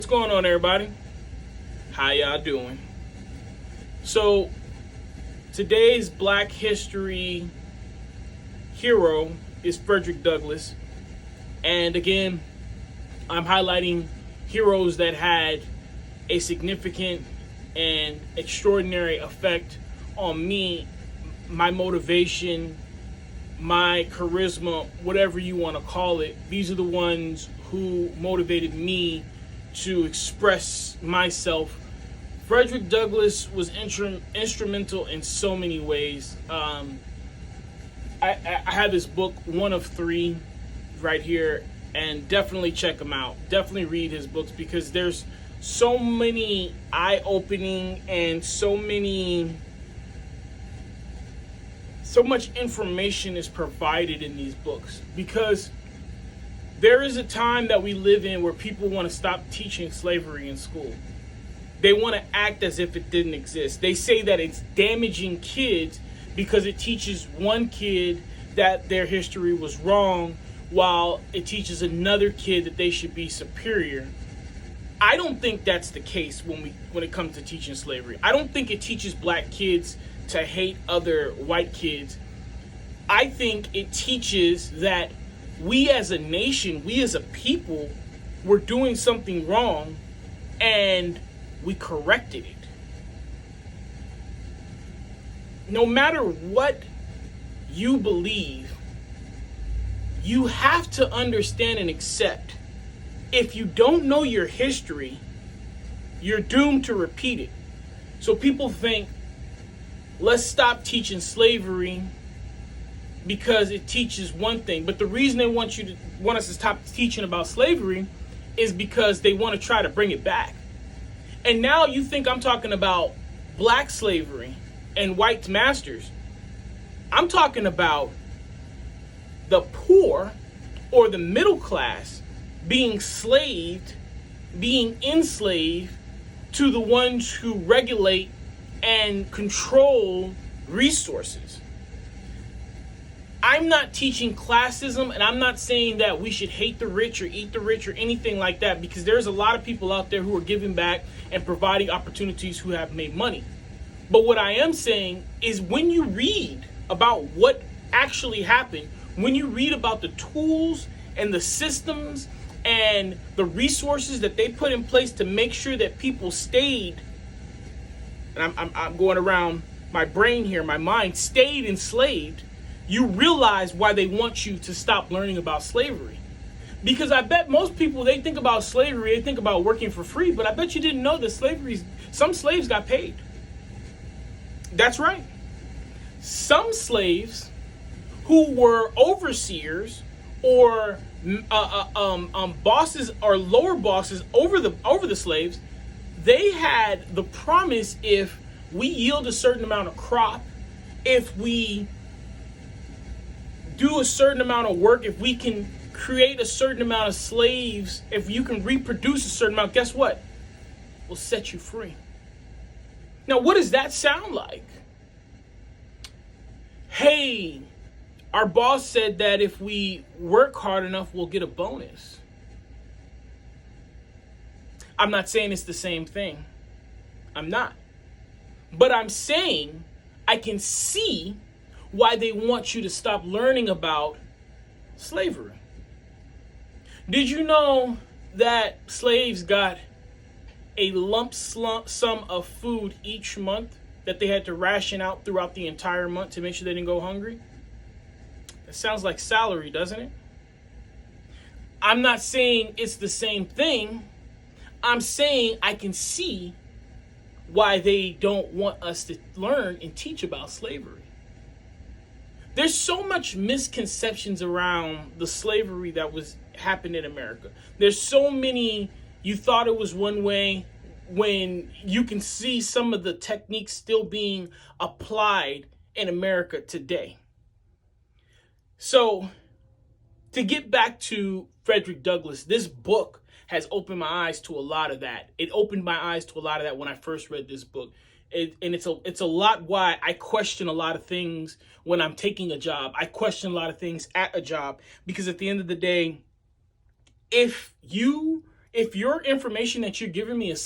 What's going on, everybody? How y'all doing? So today's Black History hero is Frederick Douglass. And again, I'm highlighting heroes that had a significant and extraordinary effect on me, my motivation, my charisma, whatever you want to call it. These are the ones who motivated me to express myself. Frederick Douglass was instrumental in so many ways. I have his book, One of Three, right here, and definitely check him out. Definitely read his books because there's so many eye-opening and so much information is provided in these books, because there is a time that we live in where people want to stop teaching slavery in school. They want to act as if it didn't exist. They say that it's damaging kids because it teaches one kid that their history was wrong, while it teaches another kid that they should be superior. I don't think that's the case when it comes to teaching slavery. I don't think it teaches black kids to hate other white kids. I think it teaches that we as a nation, we as a people, were doing something wrong and we corrected it. No matter what you believe, you have to understand and accept, if you don't know your history, you're doomed to repeat it. So people think, let's stop teaching slavery because it teaches one thing. But the reason they want us to stop teaching about slavery is because they want to try to bring it back. And now you think I'm talking about black slavery and white masters. I'm talking about the poor or the middle class being enslaved to the ones who regulate and control resources. I'm not teaching classism, and I'm not saying that we should hate the rich or eat the rich or anything like that, because there's a lot of people out there who are giving back and providing opportunities who have made money. But what I am saying is, when you read about what actually happened, when you read about the tools and the systems and the resources that they put in place to make sure that people stayed, and I'm going around my brain here, my mind stayed enslaved, you realize why they want you to stop learning about slavery. Because I bet most people, they think about slavery, they think about working for free, but I bet you didn't know that some slaves got paid. That's right. Some slaves who were overseers or bosses or lower bosses over the slaves, they had the promise, if we yield a certain amount of crop, if we do a certain amount of work, if we can create a certain amount of slaves, if you can reproduce a certain amount, guess what? We'll set you free. Now, what does that sound like? Hey, our boss said that if we work hard enough, we'll get a bonus. I'm not saying it's the same thing. I'm not. But I'm saying I can see why they want you to stop learning about slavery. Did you know that slaves got a lump sum of food each month that they had to ration out throughout the entire month to make sure they didn't go hungry? That sounds like salary, doesn't it? I'm not saying it's the same thing. I'm saying I can see why they don't want us to learn and teach about slavery. There's so much misconceptions around the slavery that was happened in America. There's so many, you thought it was one way, when you can see some of the techniques still being applied in America today. So, to get back to Frederick Douglass, this book has opened my eyes to a lot of that. It opened my eyes to a lot of that when I first read this book. And it's a lot why I question a lot of things when I'm taking a job. I question a lot of things at a job, because at the end of the day, if you If your information that you're giving me is